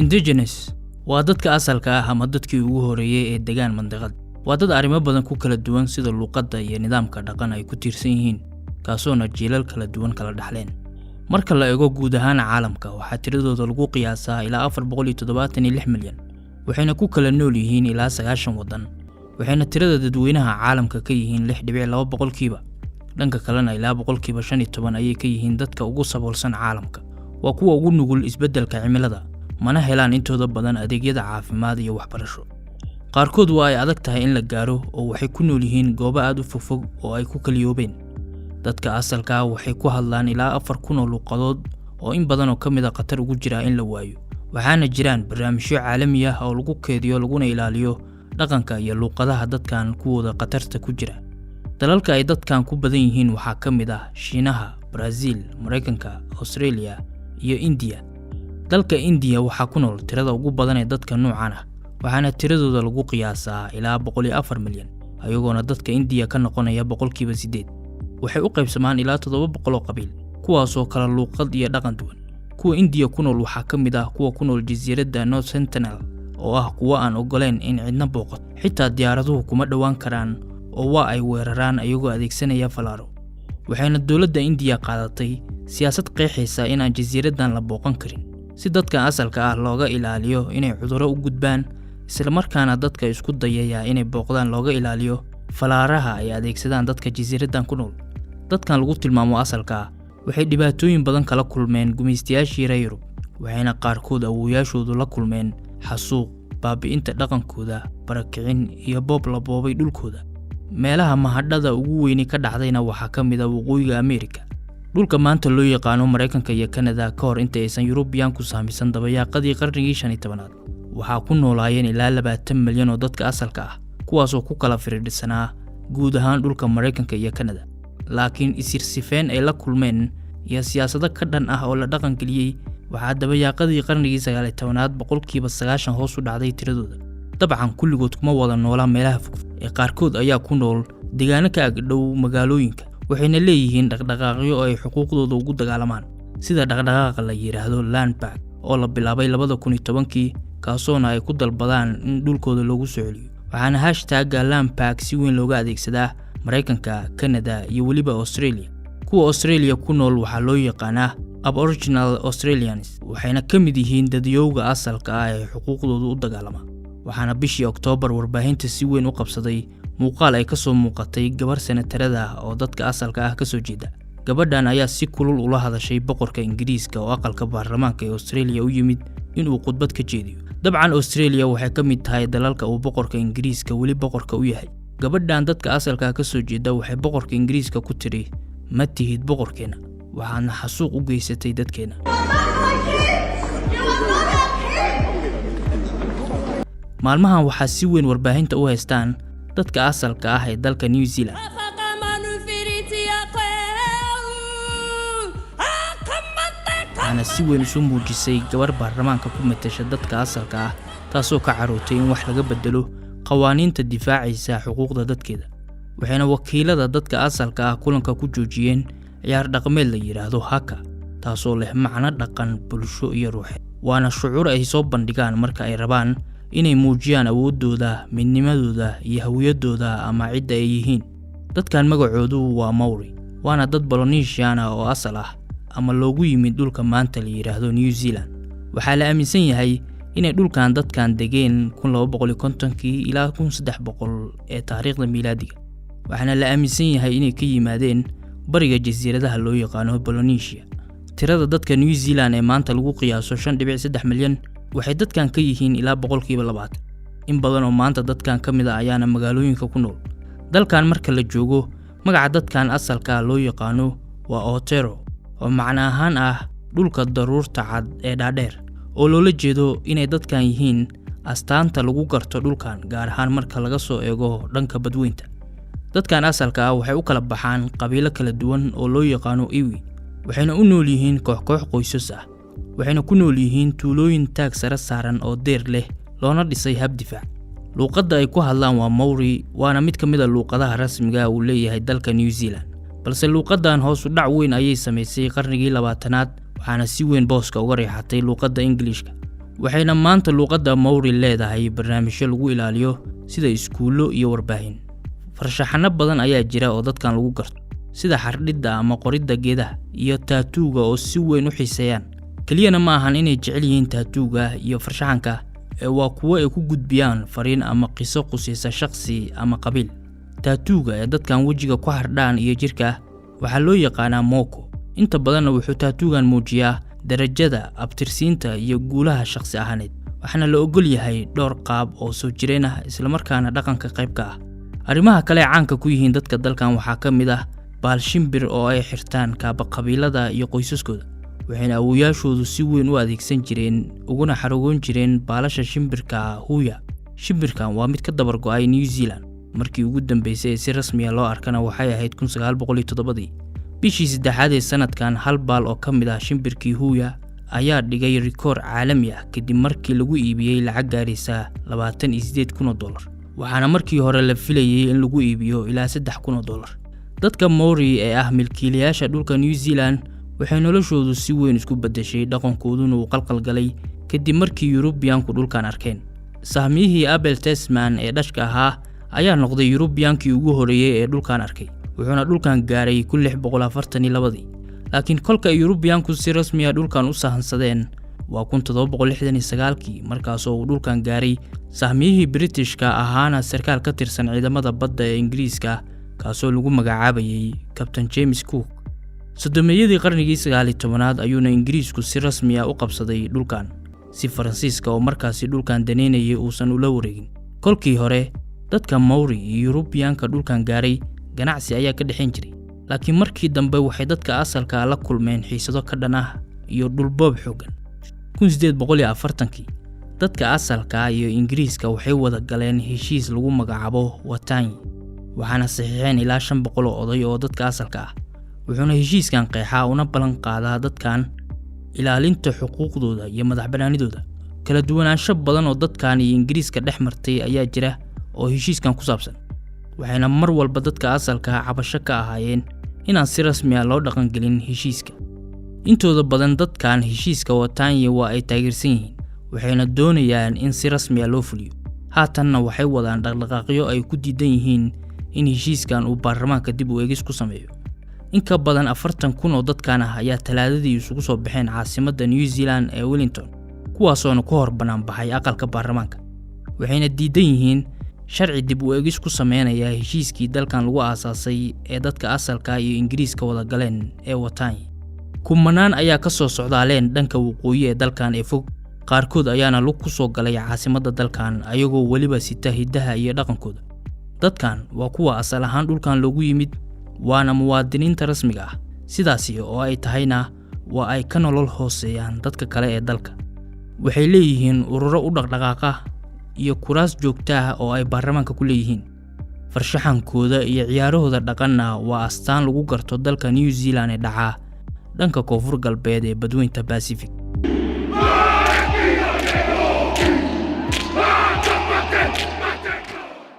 Indigenous waa dadka asalka ah ama dadkii ugu horeeyay ee deegaan mandiqad. Waa dad arrimo badan ku kala duwan sida luqadda iyo nidaamka dhaqan ay ku tiirsan yihiin, kaasoo jiilal kala duwan kala dhaxleen. Marka la eego guud ahaan caalamka, waxaa tiradooda lagu qiyaasaa ilaa 476 milyan. Waxayna ku kala nool yihiin ilaa 90 wadan. Waxayna tirada dadweynaha caalamka ka yihiin 6.2%. Dhanka kalena ilaa 15% ayay ka yihiin dadka ugu saboolsan caalamka. Waa kuwa ugu nugul isbeddelka cimilada, mana helaan intooda badan adeegyada caafimaad iyo waxbarasho. Qaarkood waa ay adag tahay in la gaaro oo waxay ku nool yihiin goobo aad u fogfog oo ay ku kaliyoobeen. Dadka asalka ah waxay ku hadlaan ilaa 4,000 luqadood oo in badan oo ka mid ah khatar ugu jira in la waayo. Waxaana jiraan barnaamijyo caalami ah oo lagu keediyo laguna ilaaliyo dhaqanka iyo luqadaha dadkan kuwooda khatarta ku jira. Dalalka ay dadkan ku badan yihiin waxaa ka mid ah Shiinaha, Brazil, Mareykanka, Australia iyo India. Dalka India waxaa ku nool tirada ugu badan ee dadka noocan ah, waxaana tiradooda lagu qiyaasaa ilaa 104 milyan, ayagoona dadka India ka noqonaya 8%. Waxay u qaybsamaan ilaa 700 qabiil, kuwaas oo kala luqad iyo dhaqan duwan. Kuwa India ku nool waxaa ka mid ah kuwa ku nool jasiiradda North Sentinel oo ah kuwa aan ogoleen in cidna booqato. Xitaa diyaaraduhu kuma dhawaan karaan oo waa ay weeraraan ayagoo adeegsanaya falaaro. Waxayna dawladda India qaadatay siyaasad qeexaysa in aan jasiiraddan la booqan karin, si dadka asalka ah looga ilaaliyo inay cudurro u gudbaan, isla markaana dadka isku dayaya inay booqdaan looga ilaaliyo falaaraha ay adeegsadaan dadka jasiiraddan ku nool. Dadkan lagu tilmaamo asalka ah waxay dhibaatooyin badan kala kulmeen gumaystayaashii reer Yurub, waxayna qaarkood awoowayaashoodu la kulmeen xasuuq, baabi'inta dhaqankooda, barakicin iyo boob la boobay dhulkooda. Meelaha mahadhada ugu weyn ka dhacdayna waxaa ka mid ah waqooyiga Ameerika. Dhulka maanta loo yaqaano Mareykanka iyo Canada ka hor inta aysan Yurubiyan ku saamisan dabayaaqadii qarnigii 15aad. Waxaa ku noolaayeen ilaa 20 milyan oo dadka asalka ah, kuwaas oo ku kala firdhisanaa guud ahaan dhulka Mareykanka iyo Canada. Laakiin isirsifeen ay la kulmeen iyo siyaasado ka dhan ah oo la dhaqan geliyay, waxaa dabayaaqadii qarnigii 19aad 90% hoos u dhacday tiradooda. dabcan kulligood kuma wada noolaa meelaha fog ee qaarkood ayaa ku nool deegaano ka ag dhow magaalooyinka, waxayna leeyihiin dhaqdhaqaaqyo oo ay xuquuqdooda ugu dagaalamaan, sida dhaqdhaqaaqa la yiraahdo Land Pact oo la bilaabay 2010 kaasoona ay ku dalbadaan in dhulkooda loogu soo celiyo. Waxaana hashtag Land Pact si weyn looga adeegsadaa Mareykanka, Canada iyo weliba Australia. Kuwa Australia ku nool waxaa loo yaqaanaa Aboriginal Australians, waxayna ka mid yihiin dadyowga asalka ah ee xuquuqdooda u dagaalama. Waxaana bishii Oktoobar warbaahinta si weyn u qabsaday muuqaal ay ka soo muuqatay gabar senatarada ah oo dadka asalka ah ka soo jeeda. Gabadhan ayaa si kulul ula hadashay boqorka Ingiriiska oo aqalka baarlamaanka ee Australia u yimid inuu khudbad ka jeediyo. Dabcan Australia waxay ka mid tahay dalalka uu boqorka Ingiriiska weli boqorka u yahay. Gabadhan dadka asalka ka soo jeeda waxay boqorka Ingiriiska ku tiri, "Ma tihid boqorkeena, waxaana xasuuq u geysatay dadkeena." Maalmahan waxaa si weyn warbaahinta u haystaan dadka asalka ah ee dalka New Zealand. Waxaana si weyn isu muujisay gabar baarlamaanka ku matasha dadka asalka ah, taasoo ka carootay in wax laga bedelo qawaaniinta difaacaysa xuquuqda dadkeeda. Waxayna wakiilada dadka asalka ah kulanka ku joojiyeen ciyaar dhaqameed la yiraahdo haka, taasoo leh macno dhaqan, bulsho iyo ruuxeed. Waana shucuur ay soo bandhigaan marka ay rabaan inay muujiyaan awoodooda, midnimadooda iyo hawiyadooda ama cidda ay yihiin. Dadkan magacoodu waa Maori, waana dad Polynesian ah oo asal ah ama loogu yimid dhulka maanta la yiraahdo New Zealand. Waxaa la aaminsan yahay inay dhulkan dadkan degeen 1250 ilaa 1300 ee taariikhda miilaadiga. Waxaana la aaminsan yahay inay ka yimaadeen bariga jasiiradaha loo yaqaano Polynesia. Tirada dadka New Zealand ee maanta lagu qiyaaso 5.3 milyan waxay dadkan ka yihiin ilaa 20%. In badan oo maanta dadkan ka mid ah ayaana magaalooyinka ku nool. Dalkan marka la joogo, magaca dadkan asalka loo yaqaano waa Aotearoa, oo macno ahaan ah dhulka daruurta cad ee dhaadheer, oo loola jeedo inay dadkan yihiin astaanta lagu garto dhulkan, gaar ahaan marka laga soo eego dhanka badweynta. Dadkan asalka ah waxay u kala baxaan qabiilo kala duwan oo loo yaqaano Iwi, waxayna u nool yihiin koox qoysas ah. Waxayna ku nool yihiin tuulooyin taag sare saaran oo deer leh, loona dhisay hab difaac. Luqadda ay ku hadlaan waa Maori, waana mid ka mid ah luqadaha rasmiga ah uu leeyahay dalka New Zealand. Balse luqaddan hoos u dhac weyn ayay samaysay qarnigii 20aad, waxaana si weyn booska uga riixatay luqadda Ingiriiska. waxayna maanta luqadda Maori leedahay barnaamijyo lagu ilaaliyo sida iskuulo iyo warbaahin. farshaxano badan ayaa jira oo dadkan lagu garto sida xardhidda ama qoridda geedaha iyo taatuuga oo si weyn u xiiseeyaan. keliyana ma ahan inay jecel yihiin taatuuga iyo farshaxanka ee waa kuwo ay ku gudbiyaan fariin ama qiso qusaysa shakhsi ama qabiil. taatuuga ee dadkan wejiga ku xardhaan iyo jirka waxaa loo yaqaanaa moko. inta badanna wuxuu taatuugan muujiyaa darajada, abtirsiinta iyo guulaha shakhsi ahaaneed. waxaana la ogol yahay dhowr qaab oo soo jireen ah isla markaana dhaqanka qayb ka ah. arrimaha kale caanka ku yihiin dadka dalkan waxaa ka mid ah baal shimbir oo ay xirtaan kaaba qabiilada iyo qoysaskooda. waxayna awooyaashoodu si weyn u adeegsan jireen uguna xarogoon jireen baalasha shimbirka huya. shimbirkan waa mid ka dabar go'ay New Zealand. markii ugu dambeysay si rasmi ah loo arkana waxay ahayd 1907. bishii saddexaad ee sanadkan hal baal oo ka mid ah shimbirkii huya ayaa dhigay rikoor caalami ah kadib markii lagu iibiyey lacag gaaraysa $28,000. waxaana markii hore la filayay in lagu iibiyo ilaa $3,000. dadka Maori ee ah milkiilayaasha dhulka New Zealand waxay noloshoodu si weyn isku bedeshay, dhaqankooduna uu qalqal galay kadib markii Yurubiyaanku dhulkan arkeen. sahmiyihii Abel Tasman ee dhashka ahaa ayaa noqday Yurubiyankii ugu horeeyay ee dhulkan arkay, wuxuuna dhulkan gaaray 1642. laakiin kolka Yurubiyaanku si rasmi ah dhulkan u sahansadeen waa 1769 markaasoo uu dhulkan gaaray sahmiyihii Britishka ahaana sarkaal ka tirsan ciidamada badda ee Ingiriiska kaasoo lagu magacaabayay Captain James Cook. sodomeeyadii qarnigii 19aad ayuuna Ingiriisku si rasmi ah u qabsaday dhulkan si Faransiiska oo markaasi dhulkan daneynayay uusan ula wareegin. kolkii hore dadka Maori iyo Yurubiyaanka dhulkan gaaray ganacsi ayaa ka dhaxayn jiray, laakiin markii dambe waxay dadka asalka la kulmeen xiisado ka dhan ah iyo dhulboob xooggan. 1840 dadka asalka iyo Ingiriiska waxay wada galeen heshiis lagu magacaabo Watayi, waxaana saxiixeen ilaa 500 oday oo dadka asalka ah. wuxuuna heshiiskan qeexaa una ballan qaadaa dadkan ilaalinta xuquuqdooda iyo madaxbannaanidooda. kala duwanaansho badan oo dadkan iyo Ingiriiska dhex martay ayaa jira oo heshiiskan ku saabsan, waxayna mar walba dadka asalka cabasho ka ahaayeen inaan si rasmi ah loo dhaqan gelin heshiiska. intooda badan dadkan heshiiska Watayi waa ay taageersan yihiin, waxayna doonayaan in si rasmi ah loo fuliyo. haatanna waxay wadaan dhaqdhaqaaqyo ay ku diidan yihiin in heshiiskan uu baarlamaanka dib u eegis ku sameeyo. in ka badan 40,000 oo dadkan ah ayaa talaadadii isugu soo baxeen caasimadda New Zealand ee Wellington, kuwaasoona ku hor banaan baxay aqalka baarlamaanka. waxayna diidan yihiin sharci dib u eegis ku sameynaya heshiiskii dalkan lagu aasaasay ee dadka asalka iyo Ingiriiska wada galeen ee Watayi. kumanaan ayaa ka soo socdaaleen dhanka waqooyi ee dalkan ee fog, qaarkood ayaana lug ku soo galay caasimadda dalkan ayagoo weliba sita hidaha iyo dhaqankooda. dadkan waa kuwa asal ahaan dhulkan loogu yimid, waana muwaadiniinta rasmiga ah, sidaasi oo ay tahayna waa ay ka nolol hooseeyaan dadka kale ee dalka. waxay leeyihiin ururo u dhaqdhaqaaqa iyo kuraas joogto ah oo ay baarlamaanka ku leeyihiin. farshaxankooda iyo ciyaarahooda dhaqanna waa astaan lagu garto dalka New Zealand ee dhaca dhanka koonfur galbeed ee badweynta Pacific.